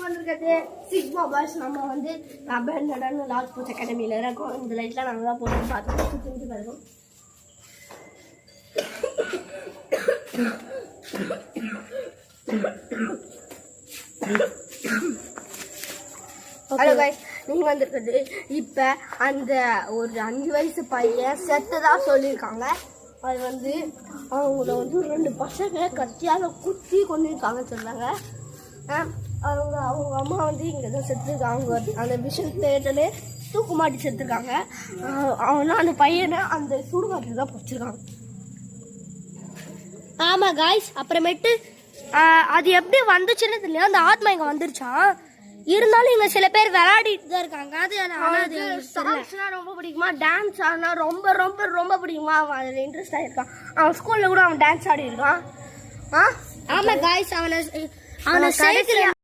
வந்திருக்கிறது sigma boys. நம்ம வந்து அபேண்டடான லார்ஜ் ஸ்போர்ட்ஸ் அகாடமியில் இருக்கோம். இந்த லைட்லாம் நாங்கள் தான் போட்டு பார்த்து சுற்றி பாருங்க. ஹலோ கைஸ், நீங்கள் வந்துருக்குது இப்போ அந்த ஒரு 5 வயசு பையன் செத்ததாக சொல்லியிருக்காங்க. அது வந்து அவங்கள வந்து 2 பசங்க கத்தியால் குத்தி கொண்டிருக்காங்கன்னு சொன்னாங்க. அவங்க அம்மா வந்து இங்கே தான் செத்துருக்காங்க. அந்த விஷயம் தேட்டலே தூக்கு மாட்டி செத்துருக்காங்க. அவனா அந்த பையனை அந்த சுடுகாட்டில் தான் பிடிச்சிருக்காங்க. ஆமாம் கைஸ், அப்புறமேட்டு அது எப்படி வந்துச்சுன்னு தெரியல. அந்த ஆத்மா இங்கே வந்துருச்சான். இருந்தாலும் இங்கே சில பேர் விளையாடிட்டு தான் இருக்காங்க. அது சாங்ஸ்லாம் ரொம்ப பிடிக்குமா, டான்ஸ் ஆடினா ரொம்ப ரொம்ப ரொம்ப பிடிக்குமா, அவன் அதில் இன்ட்ரெஸ்ட் ஆகிருக்கான். அவன் ஸ்கூலில் கூட அவன் டான்ஸ் ஆடி இருக்கான். ஆமாம் கைஸ், அவனை சைக்கிள்